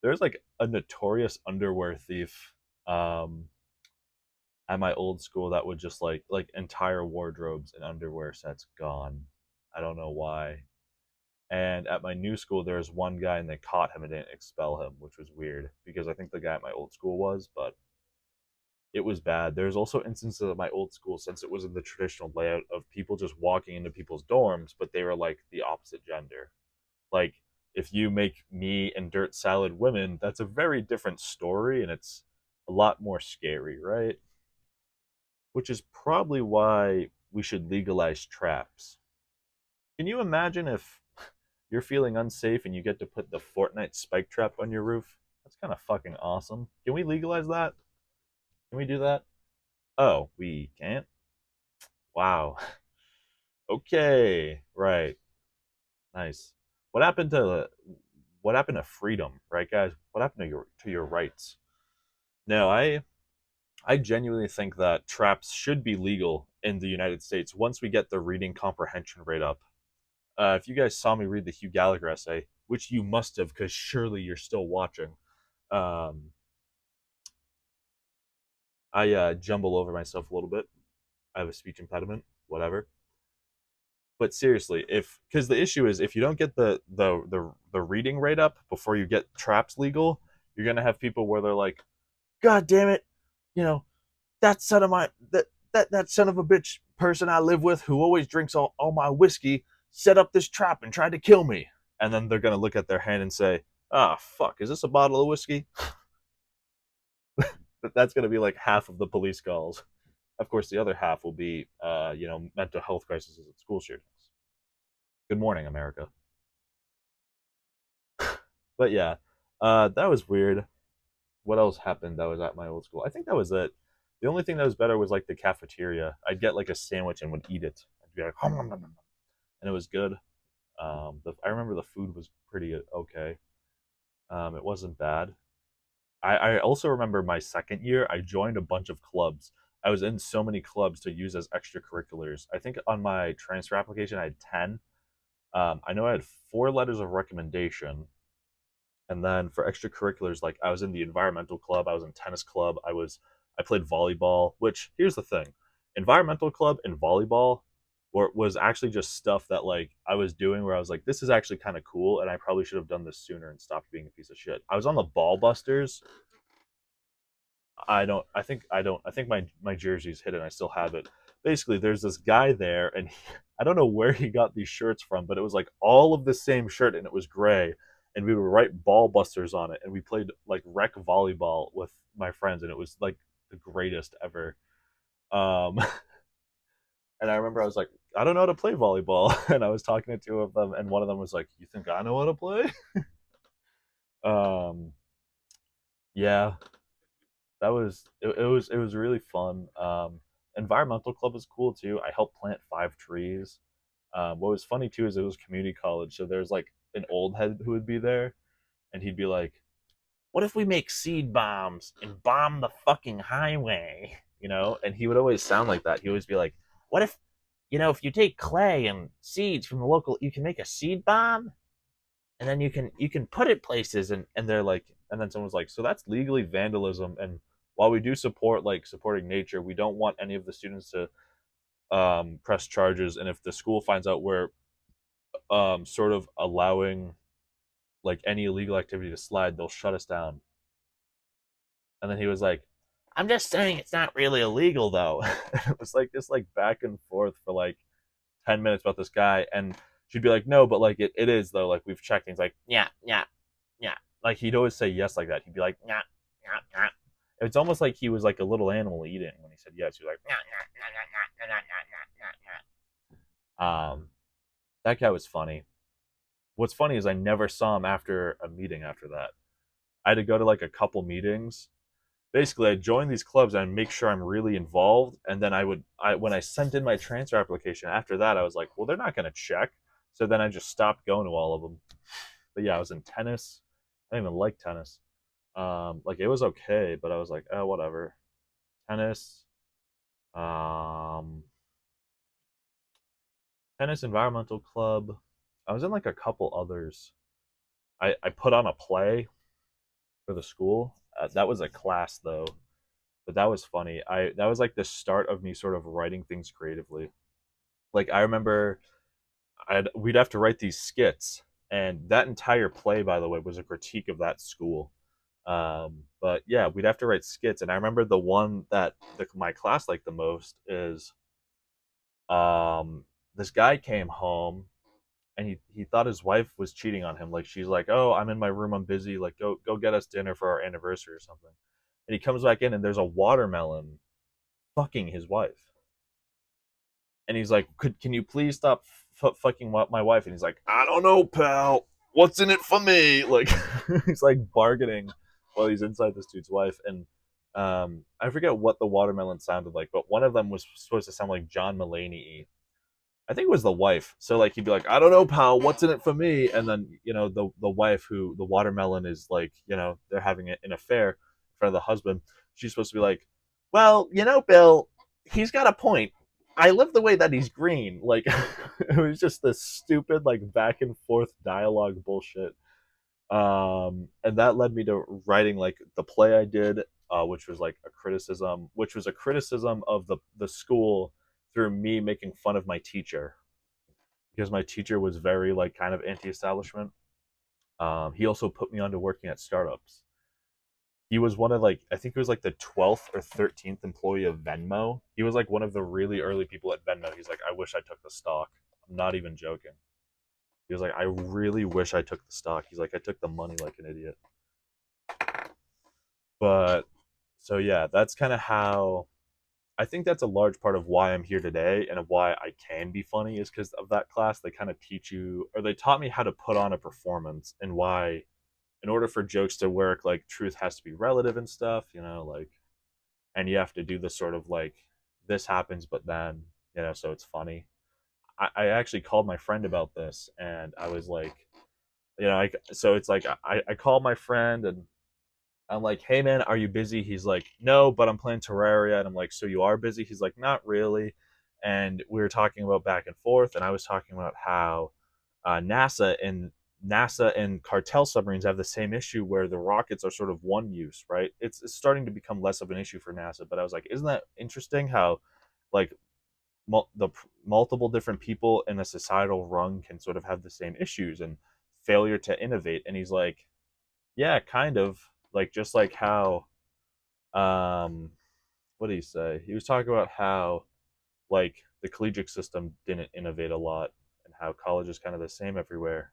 there's like a notorious underwear thief um, at my old school that would just like entire wardrobes and underwear sets gone. I don't know why. And at my new school, there was one guy and they caught him and didn't expel him, which was weird because I think the guy at my old school was, but it was bad. There's also instances at my old school, since it was in the traditional layout, of people just walking into people's dorms, but they were like the opposite gender. Like, if you make me and Dirt Salad women, that's a very different story, and it's a lot more scary, right? Which is probably why we should legalize traps. Can you imagine if you're feeling unsafe and you get to put the Fortnite spike trap on your roof? That's kind of fucking awesome. Can we legalize that? Can we do that? Oh, we can't? Wow. Okay. Right. Nice. What happened to what happened to freedom, right guys? What happened to your rights? No, I genuinely think that traps should be legal in the United States once we get the reading comprehension rate up. If you guys saw me read the Hugh Gallagher essay, which you must have, because surely you're still watching, um, I jumble over myself a little bit. I have a speech impediment, whatever. But seriously, if because the issue is if you don't get the reading rate up before you get traps legal, you're gonna have people where they're like, "God damn it, you know that son of my that son of a bitch person I live with who always drinks all my whiskey set up this trap and tried to kill me." And then they're gonna look at their hand and say, "Ah, fuck, is this a bottle of whiskey?" But that's gonna be like half of the police calls. Of course, the other half will be, mental health crises at school shootings. Good morning, America. But yeah, that was weird. What else happened that was at my old school? I think that was it. The only thing that was better was like the cafeteria. I'd get like a sandwich and would eat it. I'd be like, hum, hum, hum, hum. And it was good. I remember the food was pretty okay. It wasn't bad. I also remember my second year, I joined a bunch of clubs. I was in so many clubs to use as extracurriculars. I think on my transfer application, I had 10. I know I had 4 letters of recommendation. And then for extracurriculars, like I was in the environmental club, I was in tennis club, I played volleyball. Which here's the thing, environmental club and volleyball was actually just stuff that like I was doing where I was like, this is actually kind of cool, and I probably should have done this sooner and stopped being a piece of shit. I was on the Ball Busters. I think my jersey's hidden. I still have it. Basically, there's this guy there, and I don't know where he got these shirts from, but it was like all of the same shirt, and it was gray, and we would write Ball Busters on it, and we played like rec volleyball with my friends, and it was like the greatest ever. Um, and I remember I was like, I don't know how to play volleyball, and I was talking to 2 of them, and one of them was like, "You think I know how to play?" um, yeah, it was really fun. Environmental club was cool too. I helped plant 5 trees. What was funny too is it was community college, so there's like an old head who would be there, and he'd be like, "What if we make seed bombs and bomb the fucking highway?" And he would always sound like that. He would always be like, "What if, if you take clay and seeds from the local, you can make a seed bomb, and then you can put it places." And they're like, and then someone's like, "So that's legally vandalism." And while we do support like supporting nature, we don't want any of the students to press charges. And if the school finds out we're sort of allowing like any illegal activity to slide, they'll shut us down. And then he was like, "I'm just saying it's not really illegal though." It was like this like back and forth for like 10 minutes about this guy, and she'd be like, "No, but like it is though. Like we've checked." And he's like, "Yeah, yeah, yeah." Like he'd always say yes like that. He'd be like, "Yeah, yeah, yeah." It's almost like he was like a little animal eating when he said yes. He was like, "Yeah, yeah, yeah, yeah, yeah, yeah, yeah, yeah." That guy was funny. What's funny is I never saw him after a meeting after that. I had to go to like a couple meetings. Basically, I joined these clubs and make sure I'm really involved, and then when I sent in my transfer application after that, I was like, well, they're not going to check. So then I just stopped going to all of them. But yeah, I was in tennis. I didn't even like tennis. Like it was okay, but I was like, oh, whatever. Tennis, um, tennis environmental club. I was in like a couple others. I put on a play for the school. That was a class though, but that was funny. I That was like the start of me sort of writing things creatively. Like I remember we'd have to write these skits, and that entire play, by the way, was a critique of that school. But yeah, we'd have to write skits, and I remember the one that my class liked the most is this guy came home and he thought his wife was cheating on him. Like she's like, "Oh, I'm in my room, I'm busy. Like go get us dinner for our anniversary or something." And he comes back in and there's a watermelon fucking his wife. And he's like, can you please stop fucking my wife, and he's like, I don't know, pal. What's in it for me? Like, he's like bargaining while he's inside this dude's wife, and I forget what the watermelon sounded like, but one of them was supposed to sound like John Mulaney. I think it was the wife. So like he'd be like, I don't know, pal, what's in it for me? And then the wife, who the watermelon is like, they're having an affair in front of the husband. She's supposed to be like, well, Bill, he's got a point. I live the way that he's green. Like it was just this stupid like back and forth dialogue bullshit. And that led me to writing like the play I did, which was like a criticism, of the school through me making fun of my teacher, because my teacher was very like kind of anti-establishment. He also put me onto working at startups. He was one of like, I think it was like the 12th or 13th employee of Venmo. He was like one of the really early people at Venmo. He's like, I wish I took the stock. I'm not even joking. He was like, I really wish I took the stock. He's like, I took the money like an idiot. But so yeah, that's kind of how I think that's a large part of why I'm here today and of why I can be funny, is because of that class. They kind of teach you, or they taught me how to put on a performance, and why, in order for jokes to work, like truth has to be relative and stuff, like, and you have to do this sort of like, this happens, but then, so it's funny. I actually called my friend about this, and I was like, so it's like I called my friend, and I'm like, hey man, are you busy? He's like, no, but I'm playing Terraria. And I'm like, so you are busy? He's like, not really. And we were talking about back and forth, and I was talking about how NASA and cartel submarines have the same issue, where the rockets are sort of one use, right? It's starting to become less of an issue for NASA, but I was like, isn't that interesting how like the multiple different people in a societal rung can sort of have the same issues and failure to innovate? And he's like, yeah, kind of, like, just like how um what did he say? He was talking about how like the collegiate system didn't innovate a lot, and how college is kind of the same everywhere.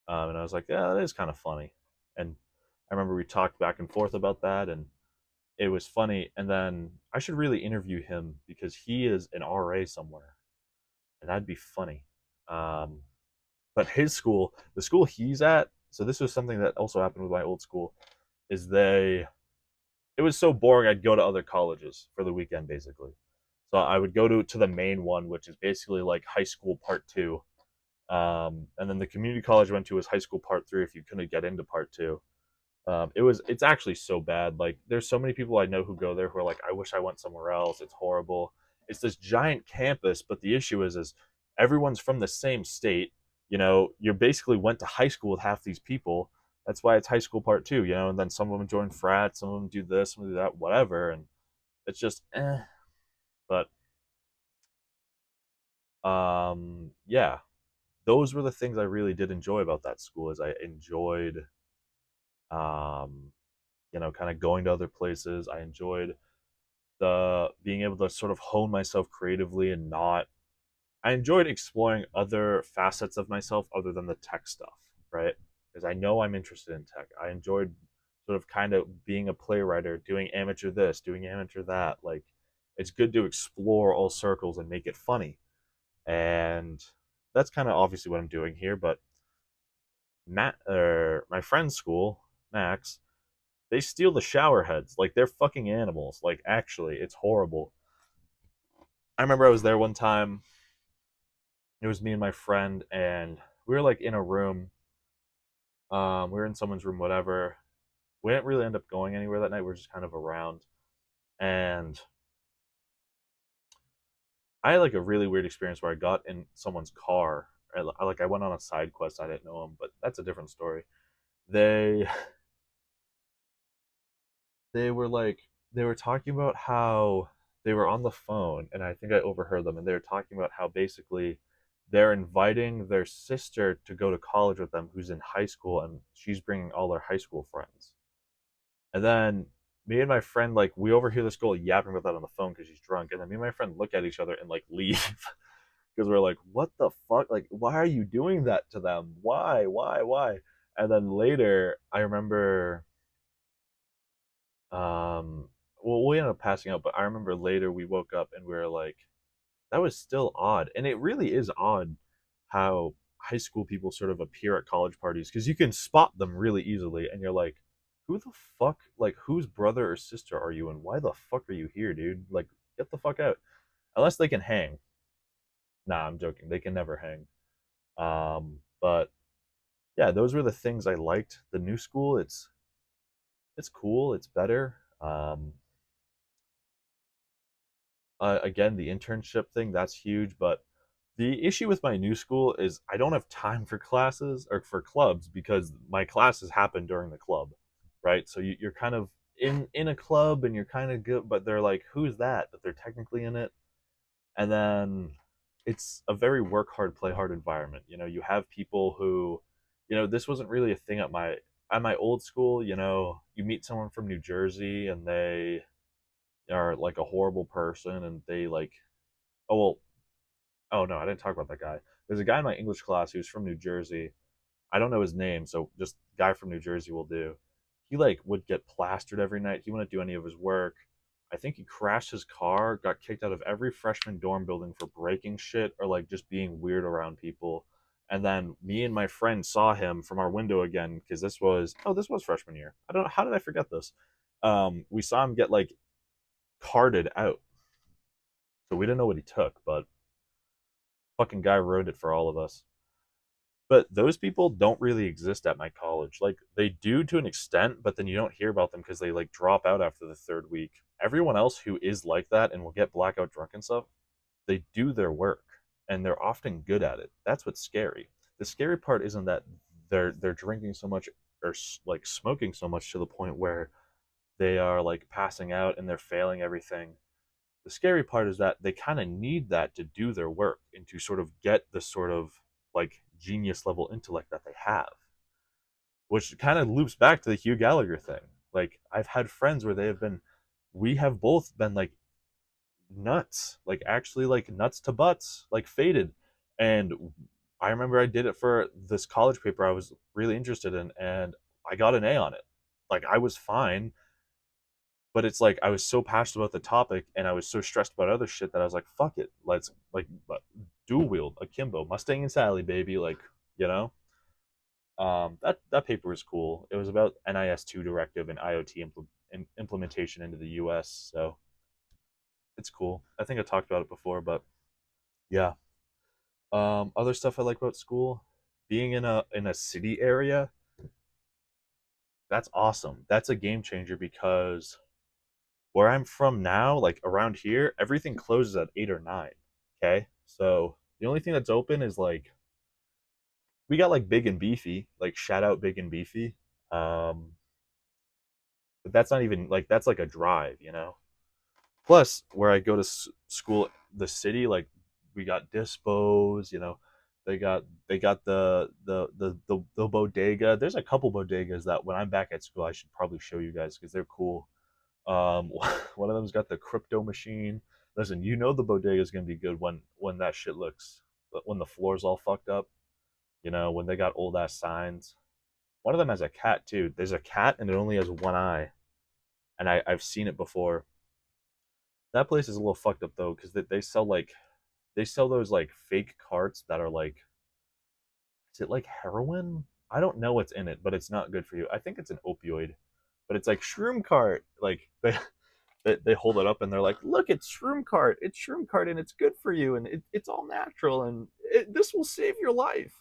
And I was like, yeah, that is kind of funny. And I remember we talked back and forth about that, and it was funny. And then I should really interview him, because he is an RA somewhere, and that'd be funny. Um, but his school, the school he's at, so this was something that also happened with my old school, is it was so boring, I'd go to other colleges for the weekend basically. So I would go to the main one, which is basically like high school part two. And then the community college I went to was high school part three if you couldn't get into part two. It's actually so bad. Like, there's so many people I know who go there who are like, I wish I went somewhere else. It's horrible. It's this giant campus, but the issue is everyone's from the same state. You basically went to high school with half these people. That's why it's high school part two. And then some of them join frats, some of them do this, some of them do that, whatever, and it's just But yeah, those were the things I really did enjoy about that school. Is I enjoyed um kind of going to other places. I enjoyed the being able to sort of hone myself creatively, and not I enjoyed exploring other facets of myself other than the tech stuff, right? Because I know I'm interested in tech. I enjoyed sort of kind of being a playwright, doing amateur this, doing amateur that. Like, it's good to explore all circles and make it funny. And that's kind of obviously what I'm doing here. But my friend's school, Max, they steal the shower heads. Like, they're fucking animals. Like, actually, it's horrible. I remember I was there one time. It was me and my friend, and we were like in a room. We were in someone's room, whatever. We didn't really end up going anywhere that night. We were just kind of around, and I had like a really weird experience where I got in someone's car. I went on a side quest. I didn't know them, but that's a different story. They they were like they were talking about how they were on the phone, and I think I overheard them, and they were talking about how basically they're inviting their sister to go to college with them, who's in high school, and she's bringing all their high school friends. And then me and my friend, like, we overhear this girl yapping about that on the phone because she's drunk, and then me and my friend look at each other and like leave because we're like, what the fuck? Like, why are you doing that to them? Why? And then later I remember, um well, we ended up passing out, but I remember later we woke up and we were like, that was still odd. And it really is odd how high school people sort of appear at college parties because you can spot them really easily and you're like, who the fuck, like, whose brother or sister are you and why the fuck are you here, dude? Like, get the fuck out. Unless they can hang. Nah, I'm joking. They can never hang. But yeah, those were the things I liked. The new school, it's cool, it's better. Again, the internship thing, that's huge. But the issue with my new school is I don't have time for classes or for clubs because my classes happen during the club, right? So you're kind of in a club and you're kind of good, but they're like, who's that? But they're technically in it. And then it's a very work hard, play hard environment. You know, you have people who, this wasn't really a thing at my old school. You know, you meet someone from New Jersey and they are like a horrible person and they like, oh well, oh no, I didn't talk about that guy. There's a guy in my English class who's from New Jersey. I don't know his name, so just guy from New Jersey will do. He like would get plastered every night. He wouldn't do any of his work. I think he crashed his car, got kicked out of every freshman dorm building for breaking shit or like just being weird around people. And then me and my friend saw him from our window again because this was freshman year. I don't know how did I forget this. We saw him get like carted out, so we didn't know what he took, but fucking guy ruined it for all of us. But those people don't really exist at my college. Like they do to an extent, but then you don't hear about them because they like drop out after the third week. Everyone else who is like that and will get blackout drunk and stuff, they do their work and they're often good at it. That's what's scary. The scary part isn't that they're drinking so much or like smoking so much to the point where they are like passing out and they're failing everything. The scary part is that they kind of need that to do their work and to sort of get the sort of like genius level intellect that they have, which kind of loops back to the Hugh Gallagher thing. Like I've had friends where we have both been like nuts, like actually like nuts to butts, like faded. And I remember I did it for this college paper I was really interested in, and I got an A on it. Like I was fine, but it's like I was so passionate about the topic and I was so stressed about other shit that I was like, fuck it, let's like dual wield akimbo Mustang and Sally, baby, like you know. That paper was cool. It was about NIS2 directive and IoT implementation into the US. So it's cool. I think I talked about it before, but yeah. Other stuff I like about school, being in a city area, that's awesome. That's a game changer because where I'm from now, like around here, everything closes at 8 or 9. Okay, so the only thing that's open is like we got like Big and Beefy, like shout out Big and Beefy. Um, but that's not even like that's like a drive, you know. Plus, where I go to school, the city, like we got dispos, you know. They got the bodega. There's a couple bodegas that when I'm back at school, I should probably show you guys because they're cool. One of them's got the crypto machine. Listen, you know the bodega is gonna be good when that shit looks when the floor's all fucked up. You know when they got old ass signs. One of them has a cat too. There's a cat and it only has one eye, and I've seen it before. That place is a little fucked up though because they sell like they sell those like fake carts that are like is it like heroin? I don't know what's in it, but it's not good for you. I think it's an opioid, but it's like shroom cart. Like they hold it up and they're like, "Look, it's shroom cart. It's shroom cart, and it's good for you, and it's all natural, and this will save your life."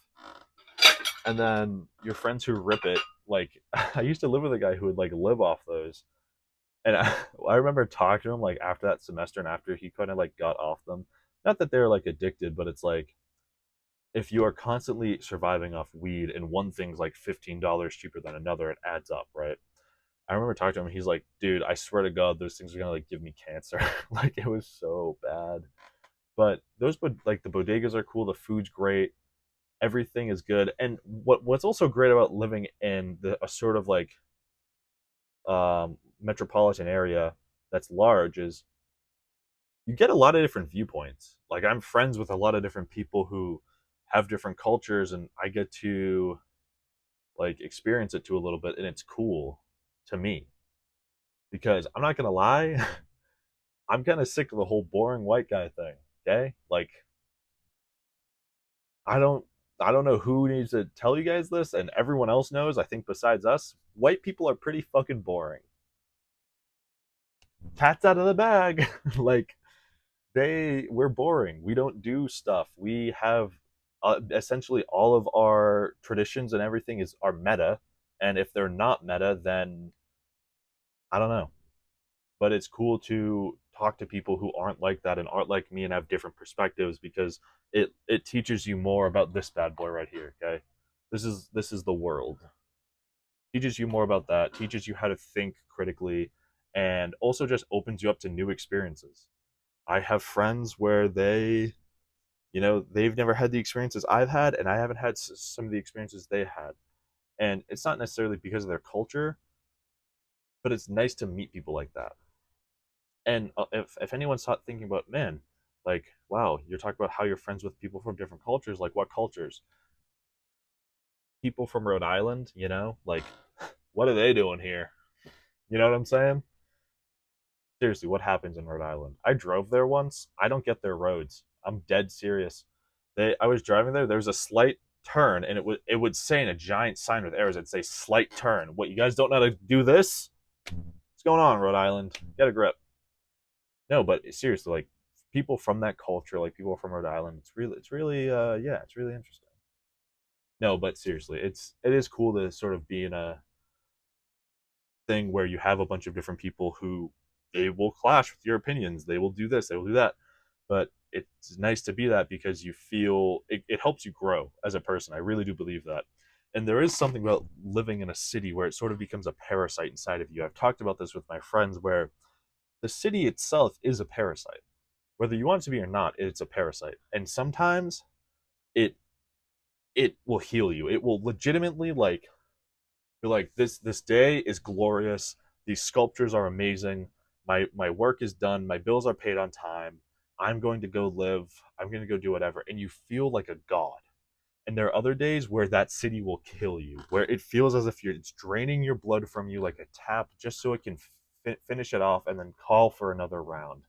And then your friends who rip it, like I used to live with a guy who would like live off those, and I remember talking to him like after that semester and after he kind of like got off them. Not that they're like addicted, but it's like if you are constantly surviving off weed and one thing's like $15 cheaper than another, it adds up, right? I remember talking to him. He's like, "Dude, I swear to God, those things are gonna like give me cancer." Like it was so bad. But like the bodegas are cool. The food's great. Everything is good. And what's also great about living in a sort of like metropolitan area that's large is you get a lot of different viewpoints. Like I'm friends with a lot of different people who have different cultures, and I get to like experience it too a little bit, and it's cool to me because I'm not gonna lie, I'm kind of sick of the whole boring white guy thing. Okay? Like, I don't I don't know who needs to tell you guys this, and everyone else knows, I think besides us, white people are pretty fucking boring. Cat's out of the bag. Like, we're boring. We don't do stuff. We have essentially all of our traditions and everything is are meta, and if they're not meta, then I don't know. But it's cool to talk to people who aren't like that and aren't like me and have different perspectives because it teaches you more about this bad boy right here. Okay, this is the world. Teaches you more about that. Teaches you how to think critically, and also just opens you up to new experiences. I have friends where they've never had the experiences I've had, and I haven't had some of the experiences they had. And it's not necessarily because of their culture, but it's nice to meet people like that. And if anyone's thinking about, man, like, wow, you're talking about how you're friends with people from different cultures, like what cultures? People from Rhode Island, like, what are they doing here? You know what I'm saying? Seriously, what happens in Rhode Island? I drove there once. I don't get their roads. I'm dead serious. I was driving there. There was a slight turn, and it would say in a giant sign with arrows, it'd say "slight turn." What, you guys don't know how to do this? What's going on, Rhode Island? Get a grip. No, but seriously, like, people from that culture, like people from Rhode Island, yeah, it's really interesting. No, but seriously, it is cool to sort of be in a thing where you have a bunch of different people who they will clash with your opinions. They will do this, they will do that. But it's nice to be that because you feel it helps you grow as a person. I really do believe that. And there is something about living in a city where it sort of becomes a parasite inside of you. I've talked about this with my friends where the city itself is a parasite. Whether you want it to be or not, it's a parasite. And sometimes it it will heal you. It will legitimately, like, be like, this day is glorious. These sculptures are amazing. My work is done. My bills are paid on time. I'm going to go live. I'm going to go do whatever. And you feel like a god. And there are other days where that city will kill you, where it feels as if it's draining your blood from you like a tap just so it can finish it off and then call for another round.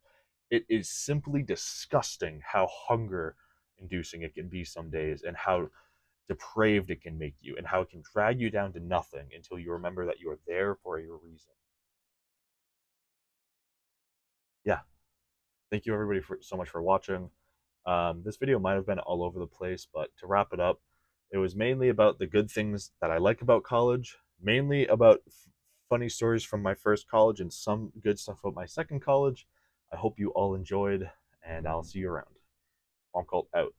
It is simply disgusting how hunger inducing it can be some days and how depraved it can make you and how it can drag you down to nothing until you remember that you are there for a reason. Yeah. Thank you everybody so much for watching. This video might have been all over the place, but to wrap it up, it was mainly about the good things that I like about college, mainly about funny stories from my first college and some good stuff about my second college. I hope you all enjoyed, and I'll see you around. Swamp Cult out.